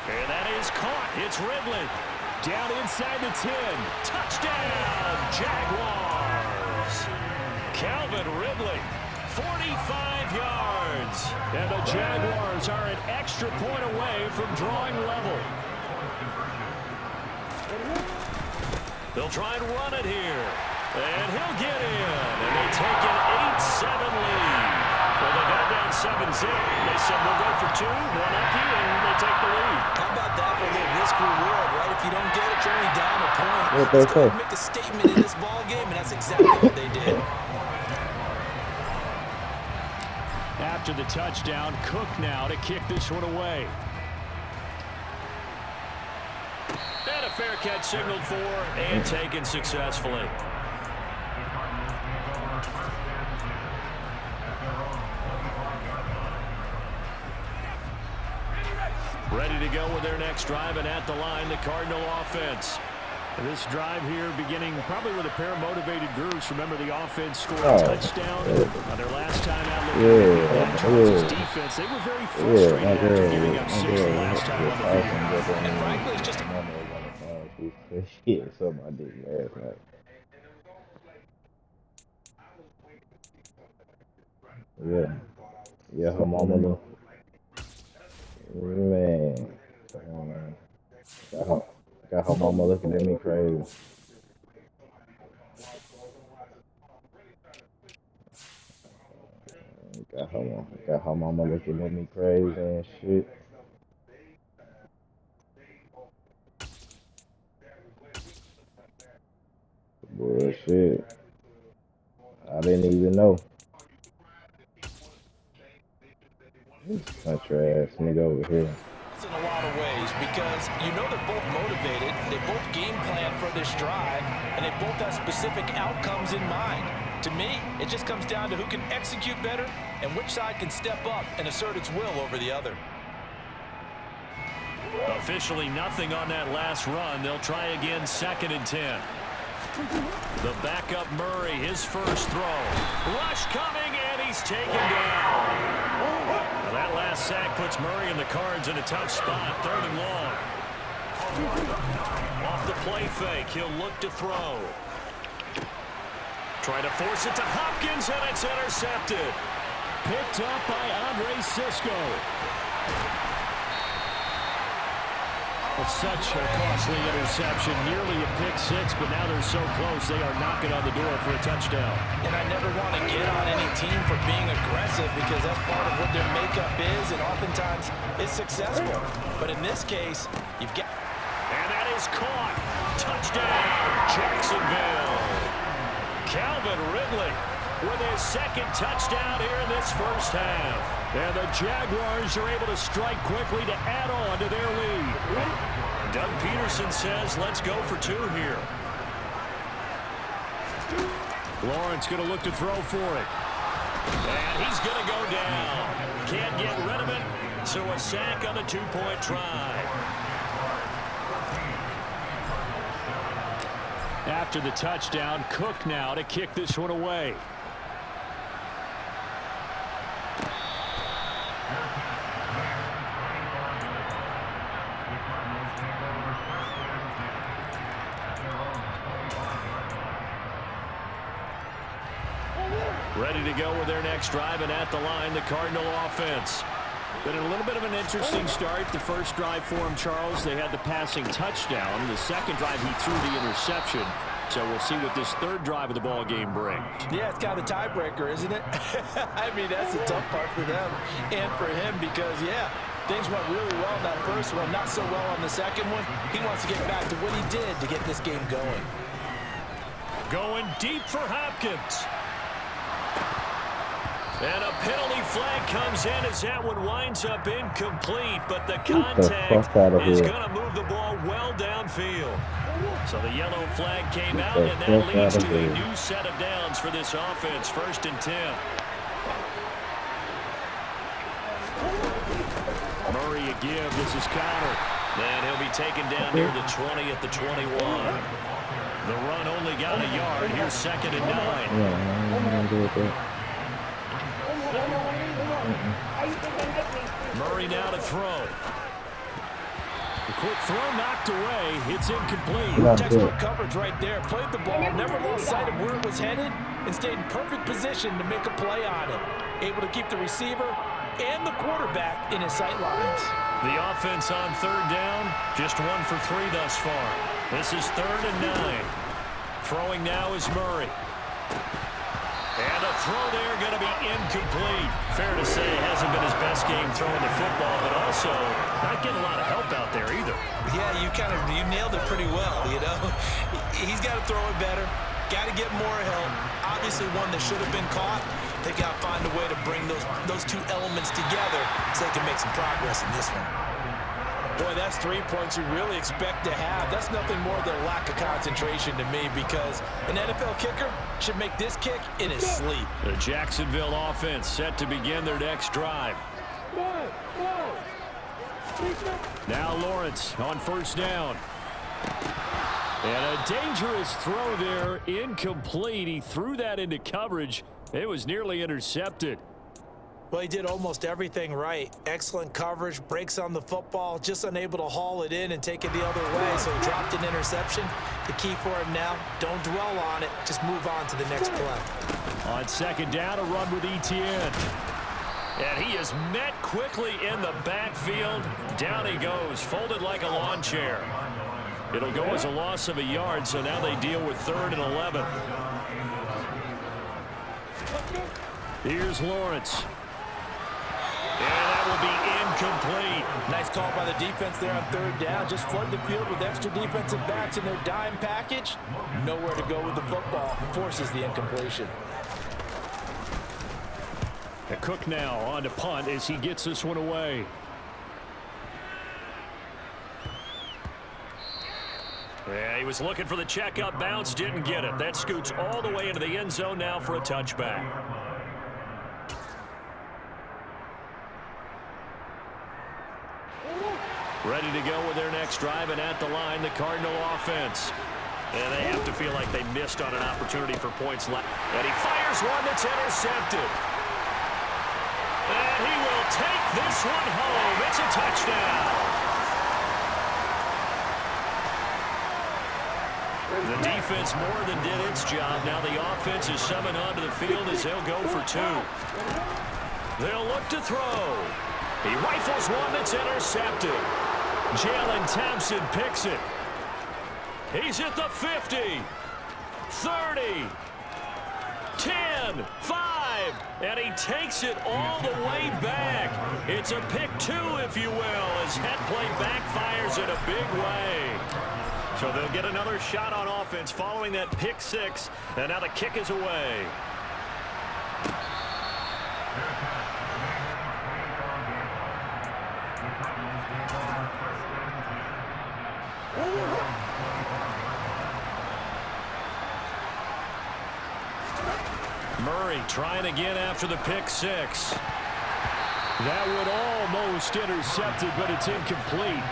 And that is caught. It's Ridley. Down inside the 10. Touchdown, Jaguars. Calvin Ridley, 45 yards. And the Jaguars are an extra point away from drawing level. They'll try and run it here. And he'll get in. And they take an 8-7 lead. Well, they got down 7-zip. They said we'll go for 2, 1 up you, and they take the lead. How about that for a little risk-reward, right? If you don't get it, you're only down a point. Let's go make a statement in this ball game, and that's exactly what they did. After the touchdown, Cook now to kick this one away. And a fair catch signaled for and taken successfully. Ready to go with their next drive, and at the line, the Cardinal offense. This drive here beginning probably with a pair of motivated groups. Remember, the offense scored a touchdown on their last time out looking at Charles' defense. They were very frustrated after giving up 6 the last time on the field. And frankly, it's just something I did last night. Yeah, her mama look. Man. Got her mama looking at me crazy. Got her mama looking at me crazy and shit. Bullshit. I didn't even know. Country ass nigga over here. in a lot of ways because you know they're both motivated, they both game plan for this drive, and they both have specific outcomes in mind. To me, it just comes down to who can execute better and which side can step up and assert its will over the other. Officially nothing on that last run. They'll try again, 2nd and 10. The backup Murray, his first throw. Rush coming, and he's taken down. Well, that last sack puts Murray and the Cards in a tough spot, 3rd and long. Off the play fake, he'll look to throw. Trying to force it to Hopkins, and it's intercepted. Picked up by Andre Cisco. It's such a costly interception, nearly a pick six, but now they're so close they are knocking on the door for a touchdown. And I never want to get on any team for being aggressive because that's part of what their makeup is, and oftentimes it's successful. But in this case, you've got... And that is caught. Touchdown, Jacksonville. Calvin Ridley with his 2nd touchdown here in this first half. And the Jaguars are able to strike quickly to add on to their lead. Doug Peterson says, let's go for 2 here. Lawrence going to look to throw for it. And he's going to go down. Can't get rid of it, so a sack on the 2-point try. After the touchdown, Cook now to kick this one away. Ready to go with their next drive, and at the line, the Cardinal offense. Been a little bit of an interesting start. The first drive for him, Charles, they had the passing touchdown. The second drive, he threw the interception. So we'll see what this 3rd drive of the ball game brings. Yeah, it's kind of a tiebreaker, isn't it? I mean, that's the tough part for them and for him because, yeah, things went really well in that first one, not so well on the second one. He wants to get back to what he did to get this game going. Going deep for Hopkins. And a penalty flag comes in as that one winds up incomplete, but the contact is going to move the ball well downfield. So the yellow flag came out, and that leads to a new set of downs for this offense. 1st and 10. Murray a give. This is counter. And he'll be taken down near the 20 at the 21. The run only got a yard. Here's 2nd and 9. Murray now to throw. The quick throw knocked away. It's incomplete. That's Textbook it. coverage right there. Played the ball, never lost sight of where it was headed, and stayed in perfect position to make a play on it. Able to keep the receiver and the quarterback in his sight lines. The offense on third down, just 1 for 3 thus far. This is 3rd and 9. Throwing now is Murray. And a throw there going to be incomplete. Fair to say it hasn't been his best game throwing the football, but also not getting a lot of help out there either. Yeah, you nailed it pretty well, you know. He's got to throw it better. Got to get more help. Obviously one that should have been caught. They got to find a way to bring those two elements together so they can make some progress in this one. Boy, that's 3 points you really expect to have. That's nothing more than a lack of concentration to me, because an NFL kicker should make this kick in his sleep. The Jacksonville offense set to begin their next drive. Now Lawrence on first down. And a dangerous throw there, incomplete. He threw that into coverage. It was nearly intercepted. Well, he did almost everything right. Excellent coverage, breaks on the football, just unable to haul it in and take it the other way, so he dropped an interception. The key for him now, don't dwell on it, just move on to the next play. On second down, a run with Etienne. And he is met quickly in the backfield. Down he goes, folded like a lawn chair. It'll go as a loss of a yard, so now they deal with 3rd and 11. Here's Lawrence. And that will be incomplete. Nice call by the defense there on 3rd down. Just flood the field with extra defensive backs in their dime package. Nowhere to go with the football. Forces the incompletion. And Cook now on to punt as he gets this one away. Yeah, he was looking for the checkup bounce, didn't get it. That scoots all the way into the end zone now for a touchback. Ready to go with their next drive, and at the line, the Cardinal offense. And they have to feel like they missed on an opportunity for points left. And he fires one that's intercepted. And he will take this one home. It's a touchdown. The defense more than did its job. Now the offense is summoned onto the field as they'll go for 2. They'll look to throw. He rifles one that's intercepted. Jalen Thompson picks it. He's at the 50, 30, 10, 5, and he takes it all the way back. It's a pick 2, if you will, as head play backfires in a big way. So they'll get another shot on offense following that pick 6, and now the kick is away. Murray trying again after the pick 6. That would almost intercept it, but it's incomplete.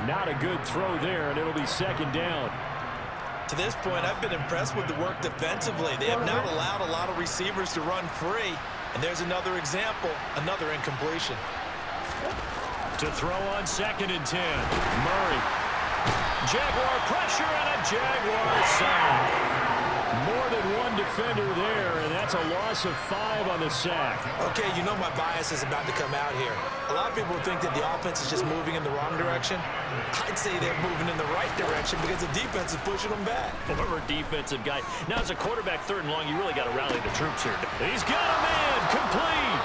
Not a good throw there, and it'll be 2nd down. To this point, I've been impressed with the work defensively. They have not allowed a lot of receivers to run free. And there's another example, another incompletion. To throw on 2nd and 10. Murray. Jaguar pressure and a Jaguar sack. More than one defender there, and that's a loss of 5 on the sack. Okay, you know my bias is about to come out here. A lot of people think that the offense is just moving in the wrong direction. I'd say they're moving in the right direction because the defense is pushing them back. Former defensive guy. Now, as a quarterback, 3rd and long, you really got to rally the troops here. He's got a man, complete.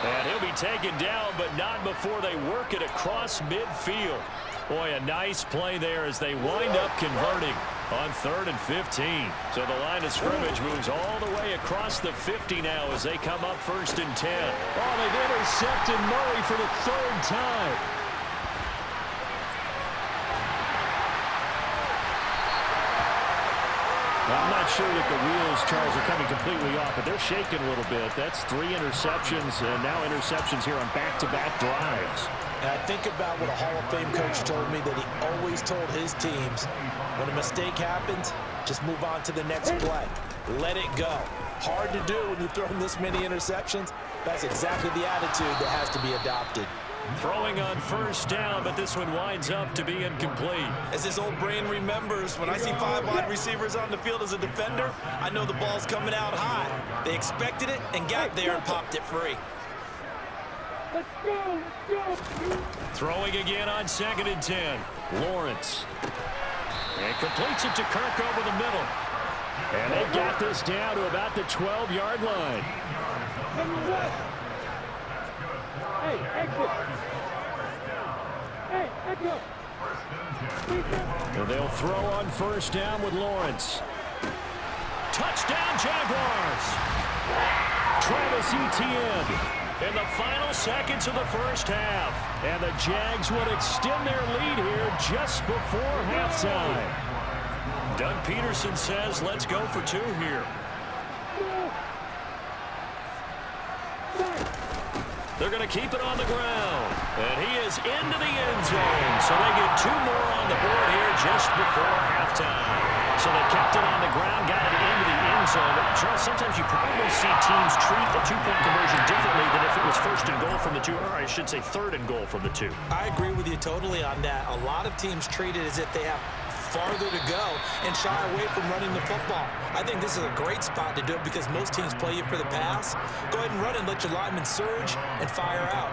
And he'll be taken down, but not before they work it across midfield. Boy, a nice play there as they wind up converting on 3rd and 15. So the line of scrimmage moves all the way across the 50 now as they come up 1st and 10. Oh, they've intercepted Murray for the 3rd time. I'm not sure that the wheels, Charles, are coming completely off, but they're shaking a little bit. That's 3 interceptions, and now interceptions here on back-to-back drives. And I think about what a Hall of Fame coach told me, that he always told his teams, when a mistake happens, just move on to the next play. Let it go. Hard to do when you throw this many interceptions. That's exactly the attitude that has to be adopted. Throwing on first down, but this one winds up to be incomplete. As his old brain remembers, when I see 5 wide receivers on the field as a defender, I know the ball's coming out high. They expected it and got there and popped it free. Let's go, let's go. Throwing again on 2nd and 10. Lawrence. And completes it to Kirk over the middle. And they've got this down to about the 12-yard line. Hey, exit. Hey, exit. And they'll throw on first down with Lawrence. Touchdown, Jaguars. Travis Etienne in the final seconds of the first half. And the Jags would extend their lead here just before halftime. Doug Peterson says, let's go for 2 here. They're going to keep it on the ground. And he is into the end zone. So they get 2 more on the board here just before halftime. So they kept it on the ground, got it into the end zone. But Charles, sometimes you probably see teams treat the 2-point conversion differently than if it was 1st and goal from the 2, or I should say 3rd and goal from the 2. I agree with you totally on that. A lot of teams treat it as if they have farther to go and shy away from running the football. I think this is a great spot to do it because most teams play you for the pass. Go ahead and run and let your linemen surge and fire out.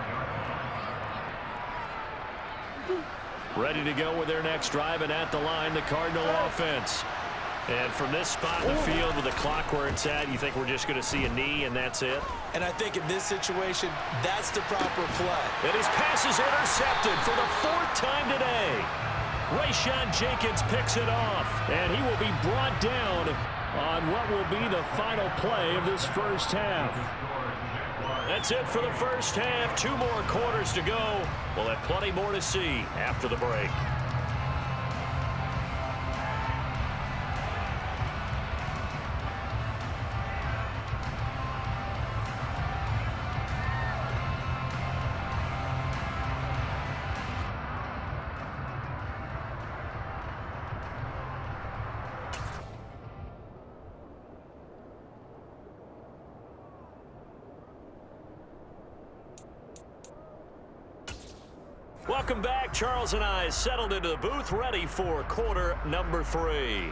Ready to go with their next drive, and at the line, the Cardinal offense. And from this spot in the field with the clock where it's at, you think we're just going to see a knee and that's it? And I think in this situation, that's the proper play. And his pass is intercepted for the 4th time today. Rayshawn Jenkins picks it off, and he will be brought down on what will be the final play of this first half. That's it for the first half. 2 more quarters to go. We'll have plenty more to see after the break. Welcome back. Charles and I settled into the booth, ready for quarter number 3.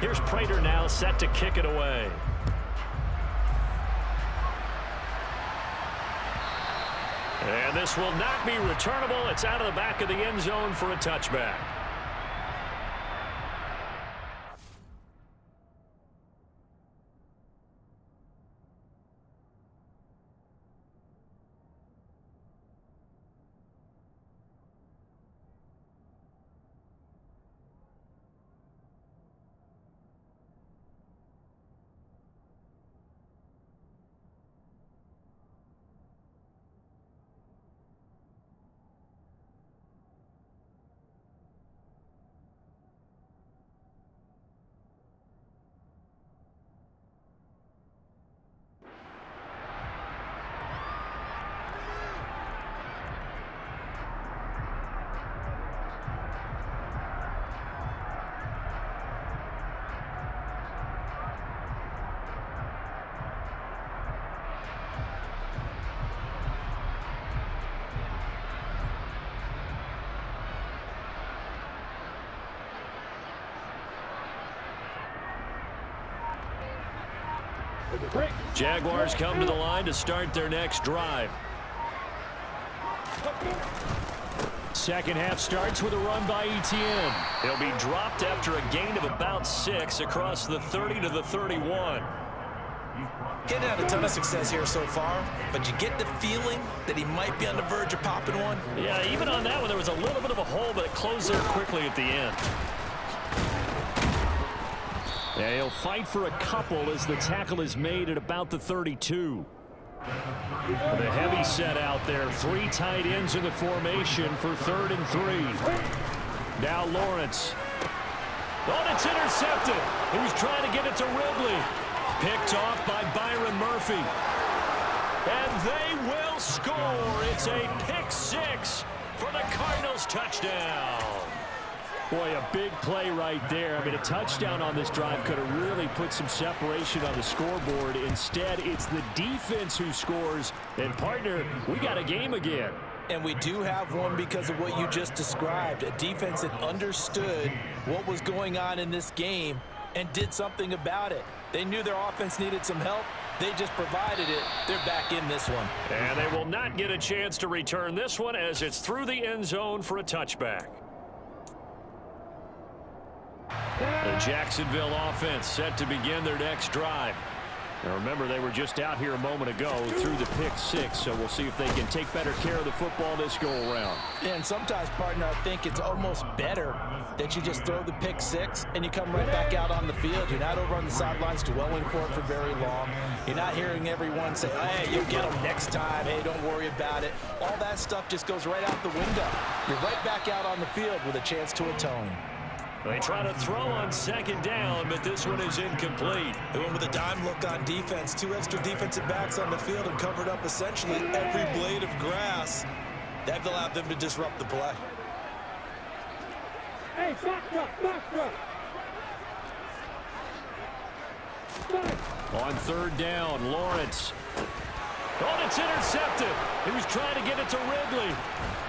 Here's Prater now set to kick it away. And this will not be returnable. It's out of the back of the end zone for a touchback. Jaguars come to the line to start their next drive. Second half starts with a run by Etienne. He'll be dropped after a gain of about 6 across the 30 to the 31. He hadn't had a ton of success here so far, but you get the feeling that he might be on the verge of popping one. Yeah, even on that one, there was a little bit of a hole, but it closed there quickly at the end. Yeah, he'll fight for a couple as the tackle is made at about the 32. The heavy set out there. 3 tight ends in the formation for 3rd and 3. Now Lawrence. Oh, and it's intercepted. He was trying to get it to Ridley. Picked off by Byron Murphy. And they will score. It's a pick 6 for the Cardinals touchdown. Boy, a big play right there. I mean, a touchdown on this drive could have really put some separation on the scoreboard. Instead, it's the defense who scores. And, partner, we got a game again. And we do have one because of what you just described. A defense that understood what was going on in this game and did something about it. They knew their offense needed some help. They just provided it. They're back in this one. And they will not get a chance to return this one as it's through the end zone for a touchback. The Jacksonville offense set to begin their next drive. Now remember, they were just out here a moment ago through the pick six, so we'll see if they can take better care of the football this go-around. Yeah, and sometimes, partner, I think it's almost better that you just throw the pick six and you come right back out on the field. You're not over on the sidelines dwelling for it for very long. You're not hearing everyone say, hey, you'll get them next time. Hey, don't worry about it. All that stuff just goes right out the window. You're right back out on the field with a chance to atone. They try to throw on second down, but this one is incomplete. They went with a dime look on defense. 2 extra defensive backs on the field and covered up essentially every blade of grass. That allowed them to disrupt the play. Hey, back up. On third down, Lawrence. Oh, it's intercepted. He was trying to get it to Ridley.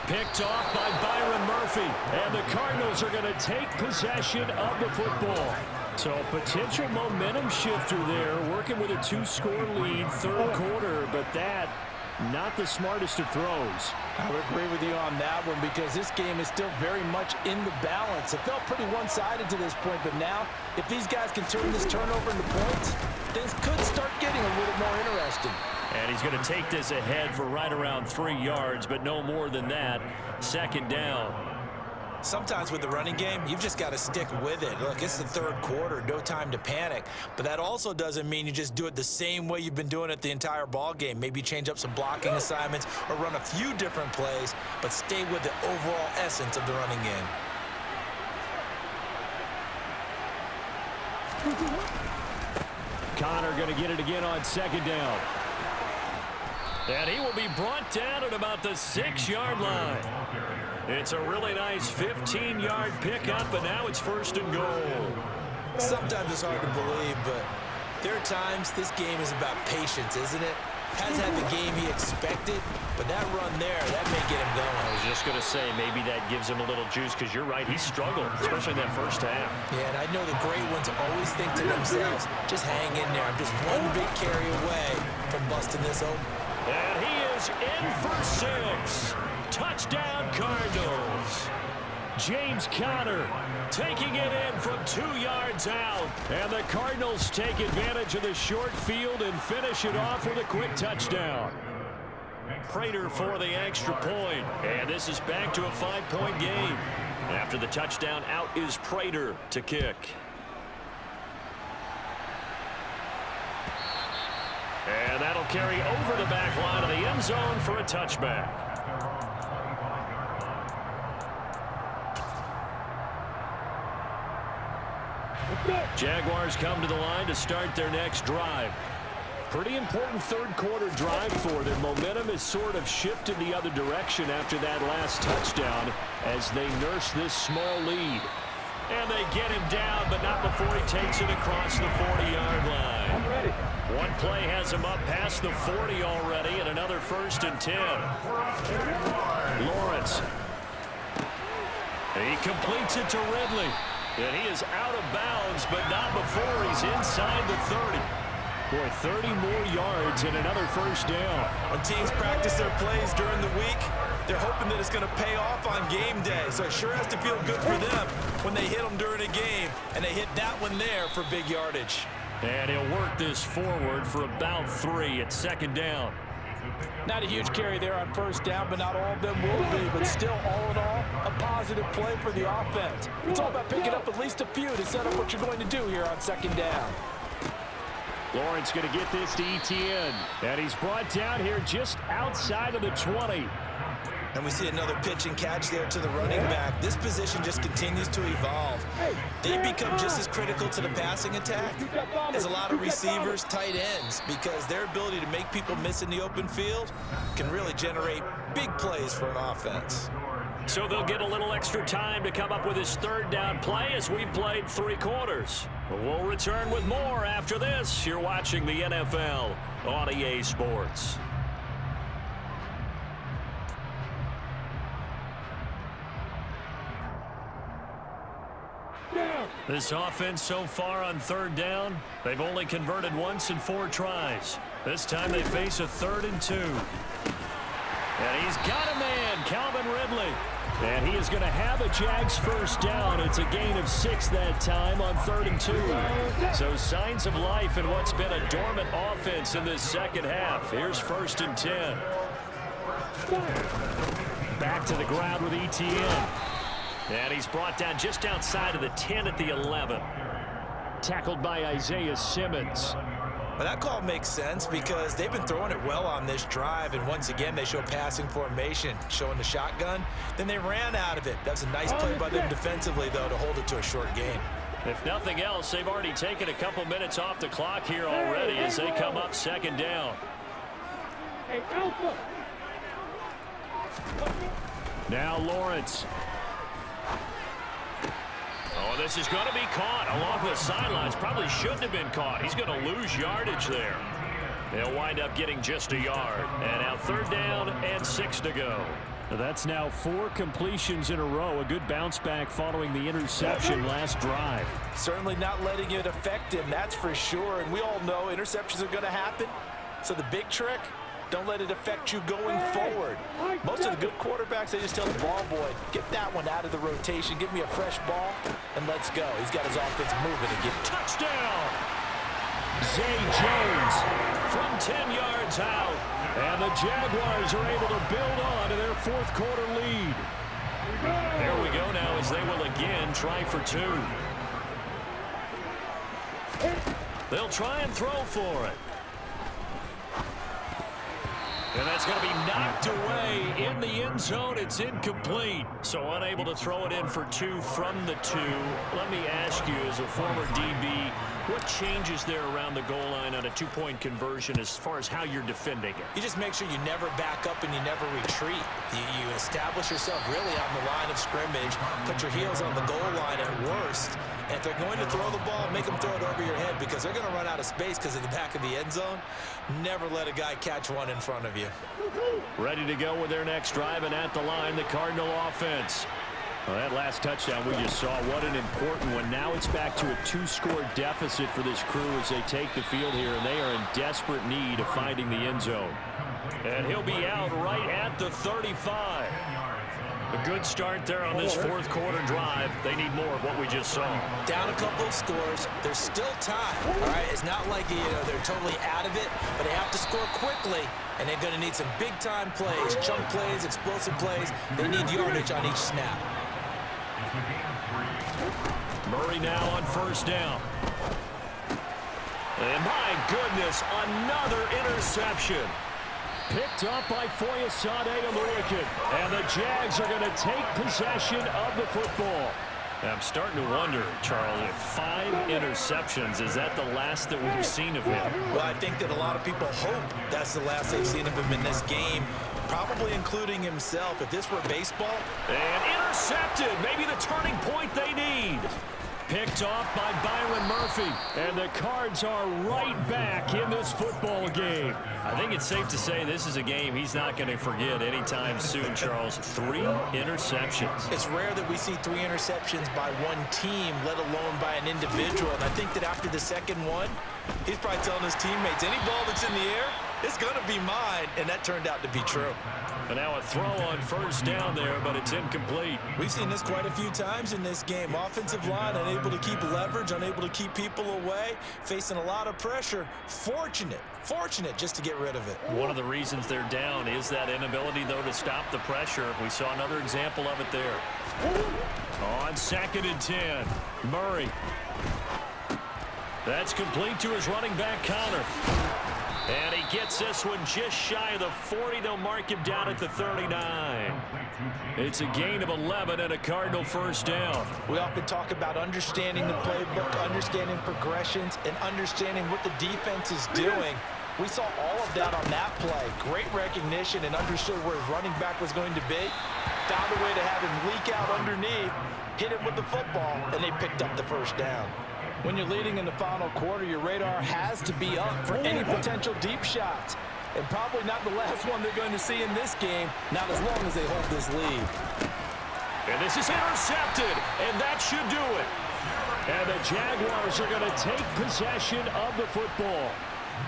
Picked off by Byron Murphy. And the Cardinals are going to take possession of the football. So potential momentum shifter there, working with a 2-score lead, third quarter, but that not the smartest of throws. I would agree with you on that one because this game is still very much in the balance. It felt pretty one-sided to this point, but now if these guys can turn this turnover into points, things could start getting a little more interesting. And he's going to take this ahead for right around 3 yards, but no more than that. Second down. Sometimes with the running game, you've just got to stick with it. Look, it's the third quarter, no time to panic. But that also doesn't mean you just do it the same way you've been doing it the entire ball game. Maybe change up some blocking assignments or run a few different plays, but stay with the overall essence of the running game. Connor going to get it again on second down. And he will be brought down at about the 6-yard line. It's a really nice 15-yard pickup, but now it's first and goal. Sometimes it's hard to believe, but there are times this game is about patience, isn't it? Hasn't had the game he expected, but that run there, that may get him going. I was just going to say, maybe that gives him a little juice, because you're right, he struggled, especially in that first half. Yeah, and I know the great ones always think to themselves, just hang in there. I'm just one big carry away from busting this open. And he is in for 6. Touchdown, Cardinals. James Conner taking it in from 2 yards out. And the Cardinals take advantage of the short field and finish it off with a quick touchdown. Prater for the extra point. And this is back to a 5-point game. After the touchdown, out is Prater to kick. And that'll carry over the back line of the end zone for a touchback. Jaguars come to the line to start their next drive. Pretty important third quarter drive for them. Momentum has sort of shifted the other direction after that last touchdown as they nurse this small lead. And they get him down, but not before he takes it across the 40-yard line. I'm ready. One play has him up past the 40 already, and another 1st and 10. Lawrence. He completes it to Ridley. And he is out of bounds, but not before he's inside the 30. Boy, 30 more yards and another first down. When teams practice their plays during the week, they're hoping that it's going to pay off on game day. So it sure has to feel good for them when they hit them during a game, and they hit that one there for big yardage. And he'll work this forward for about 3 at second down. Not a huge carry there on first down, but not all of them will be. But still, all in all, a positive play for the offense. It's all about picking up at least a few to set up what you're going to do here on second down. Lawrence going to get this to Etienne. And he's brought down here just outside of the 20. And we see another pitch and catch there to the running back. This position just continues to evolve. They become just as critical to the passing attack as a lot of receivers, tight ends, because their ability to make people miss in the open field can really generate big plays for an offense. So they'll get a little extra time to come up with his third down play as we've played 3 quarters. We'll return with more after this. You're watching the NFL on EA Sports. This offense so far on third down, they've only converted once in 4 tries. This time they face a 3rd and 2. And he's got a man, Calvin Ridley. And he is going to have a Jags first down. It's a gain of 6 that time on 3rd and 2. So signs of life in what's been a dormant offense in this second half. Here's 1st and 10. Back to the ground with ETN. And he's brought down just outside of the 10 at the 11. Tackled by Isaiah Simmons. Well, that call makes sense because they've been throwing it well on this drive, and once again they show passing formation, showing the shotgun. Then they ran out of it. That's a nice play by them defensively, though, to hold it to a short gain. If nothing else, they've already taken a couple minutes off the clock here already as they come up 2nd down. Now Lawrence. Oh, this is going to be caught along the sidelines. Probably shouldn't have been caught. He's going to lose yardage there. They'll wind up getting just a yard. And now 3rd down and 6 to go. That's now 4 completions in a row. A good bounce back following the interception last drive. Certainly not letting it affect him, that's for sure. And we all know interceptions are going to happen. So the big trick, don't let it affect you going forward. Most of the good quarterbacks, they just tell the ball boy, get that one out of the rotation, give me a fresh ball, and let's go. He's got his offense moving again. Touchdown! Zay Jones from 10 yards out. And the Jaguars are able to build on to their 4th quarter lead. There we go now as they will again try for 2. They'll try and throw for it. And that's going to be knocked away in the end zone. It's incomplete. So unable to throw it in for 2 from the 2. Let me ask you, as a former DB, what changes there around the goal line on a 2-point conversion as far as how you're defending it? You just make sure you never back up and you never retreat. You establish yourself really on the line of scrimmage, put your heels on the goal line at worst. And if they're going to throw the ball, make them throw it over your head because they're going to run out of space because of the back of the end zone. Never let a guy catch one in front of you. Ready to go with their next drive, and at the line, the Cardinal offense. Well, that last touchdown we just saw, what an important one. Now it's back to a 2-score deficit for this crew as they take the field here, and they are in desperate need of finding the end zone. And he'll be out right at the 35. A good start there on this 4th quarter drive. They need more of what we just saw. Down a couple of scores. They're still tied. All right, it's not like they're totally out of it, but they have to score quickly, and they're going to need some big-time plays, chunk plays, explosive plays. They need yardage on each snap. Murray now on 1st down. And my goodness, another interception. Picked up by Foyesade Aluakin. And the Jags are going to take possession of the football. I'm starting to wonder, Charles, if 5 interceptions, is that the last that we've seen of him? Well, I think that a lot of people hope that's the last they've seen of him in this game, probably including himself. If this were baseball. And intercepted. Maybe the turning point they need. Picked off by Byron Murphy. And the Cards are right back in this football game. I think it's safe to say this is a game he's not going to forget anytime soon, Charles. 3 interceptions. It's rare that we see 3 interceptions by one team, let alone by an individual. And I think that after the second one, he's probably telling his teammates, any ball that's in the air, it's going to be mine. And that turned out to be true. And now a throw on 1st down there, but it's incomplete. We've seen this quite a few times in this game. Offensive line unable to keep leverage, unable to keep people away, facing a lot of pressure. Fortunate just to get rid of it. One of the reasons they're down is that inability, though, to stop the pressure. We saw another example of it there. On 2nd and 10, Murray. That's complete to his running back, Connor. And he gets this one just shy of the 40. They'll mark him down at the 39. It's a gain of 11 and a Cardinal first down. We often talk about understanding the playbook, understanding progressions, and understanding what the defense is doing. We saw all of that on that play. Great recognition and understood where his running back was going to be. Found a way to have him leak out underneath, hit him with the football, and they picked up the first down. When you're leading in the final quarter, your radar has to be up for any potential deep shots. And probably not the last one they're going to see in this game, not as long as they hold this lead. And this is intercepted, and that should do it. And the Jaguars are going to take possession of the football.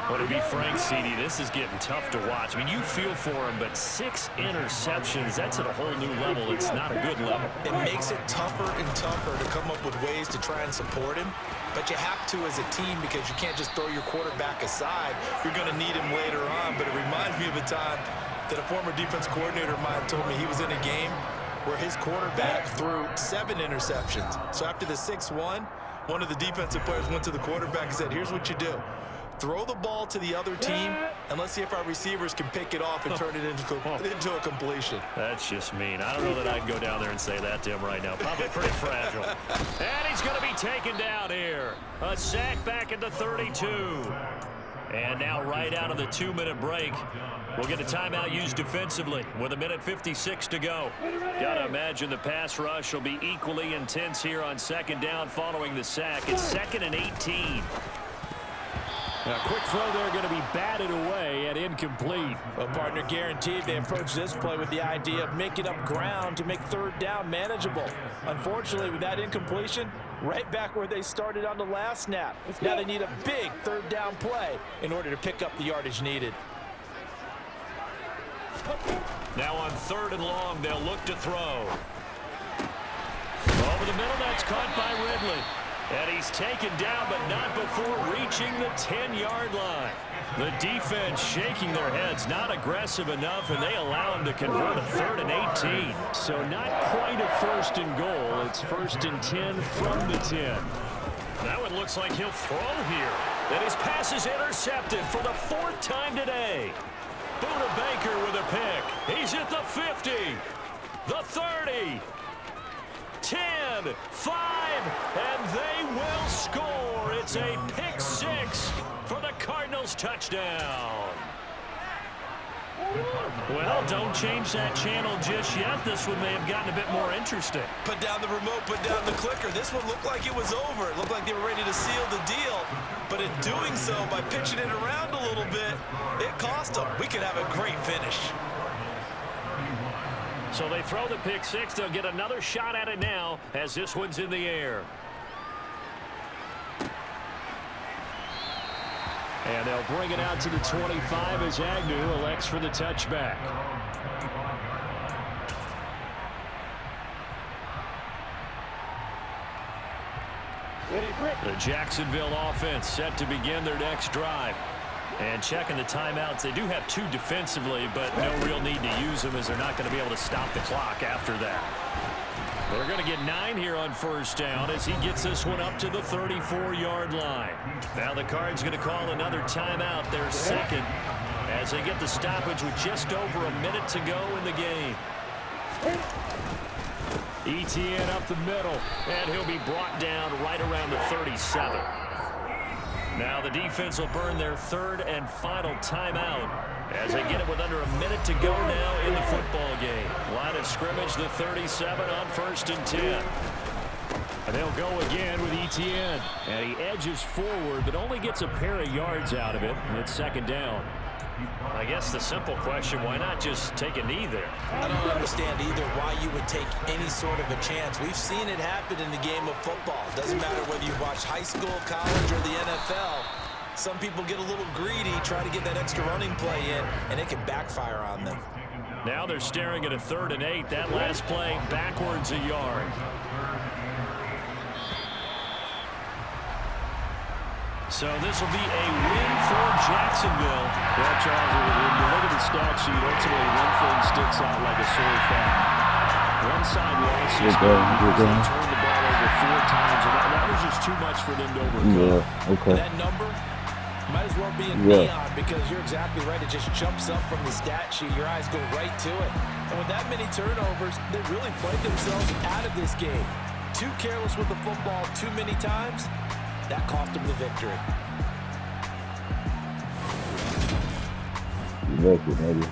Well, to be frank, CD, this is getting tough to watch. I mean, you feel for him, but 6 interceptions, that's at a whole new level. It's not a good level. It makes it tougher and tougher to come up with ways to try and support him. But you have to as a team because you can't just throw your quarterback aside. You're going to need him later on. But it reminds me of a time that a former defense coordinator of mine told me he was in a game where his quarterback threw 7 interceptions. So after the 6-1, one of the defensive players went to the quarterback and said, here's what you do. Throw the ball to the other team, and let's see if our receivers can pick it off and turn it into a completion. That's just mean. I don't know that I'd go down there and say that to him right now. Probably pretty fragile. And he's going to be taken down here. A sack back at the 32. And now right out of the 2-minute break, we'll get a timeout used defensively with 1:56 to go. Got to imagine the pass rush will be equally intense here on second down following the sack. It's 2nd and 18. A quick throw there going to be batted away and incomplete. Well, partner, guaranteed they approach this play with the idea of making up ground to make third down manageable. Unfortunately, with that incompletion, right back where they started on the last snap. Now they need a big third down play in order to pick up the yardage needed. Now on 3rd and long, they'll look to throw. Over the middle, that's caught by Ridley. And he's taken down, but not before reaching the 10-yard line. The defense shaking their heads, not aggressive enough, and they allow him to convert a 3rd and 18. So not quite a 1st and goal. It's 1st and 10 from the 10. Now it looks like he'll throw here. And his pass is intercepted for the 4th time today. Buda Baker with a pick. He's at the 50, the 30. 10, 5, and they will score. It's a pick 6 for the Cardinals touchdown. Well, don't change that channel just yet. This one may have gotten a bit more interesting. Put down the remote, put down the clicker. This one looked like it was over. It looked like they were ready to seal the deal. But in doing so, by pitching it around a little bit, it cost them. We could have a great finish. So they throw the pick 6. They'll get another shot at it now as this one's in the air. And they'll bring it out to the 25 as Agnew elects for the touchback. The Jacksonville offense set to begin their next drive. And checking the timeouts, they do have 2 defensively, but no real need to use them as they're not going to be able to stop the clock after that. They're going to get 9 here on 1st down as he gets this one up to the 34-yard line. Now the Cards going to call another timeout, their 2nd, as they get the stoppage with just over a minute to go in the game. Etienne up the middle, and he'll be brought down right around the 37. Now the defense will burn their 3rd and final timeout as they get it with under a minute to go now in the football game. Line of scrimmage, the 37 on 1st and 10. And they'll go again with Etienne. And he edges forward, but only gets a pair of yards out of it. And it's 2nd down. I guess the simple question, why not just take a knee there? I don't understand either why you would take any sort of a chance. We've seen it happen in the game of football. Doesn't matter whether you've watched high school, college, or the NFL. Some people get a little greedy, try to get that extra running play in, and it can backfire on them. Now they're staring at a 3rd and 8. That last play backwards a yard. So this will be a win for Jacksonville. Well, Charles, when you look at the stat sheet, ultimately one thing sticks out like a sore thumb. One side loss is they turned the ball over 4 times, and that was just too much for them to overcome. Yeah, okay. That number Might as well be in neon because you're exactly right. It just jumps up from the stat sheet. Your eyes go right to it. And with that many turnovers, they really played themselves out of this game. Too careless with the football too many times. That cost them the victory. Look, nigga.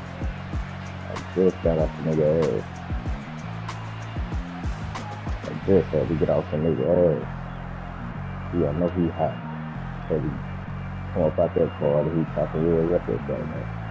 I just got off the nigga ass. I just had to get off the nigga ass. Yeah, I know he hot. Heavy. Come up out that car, he talking real reckless right now.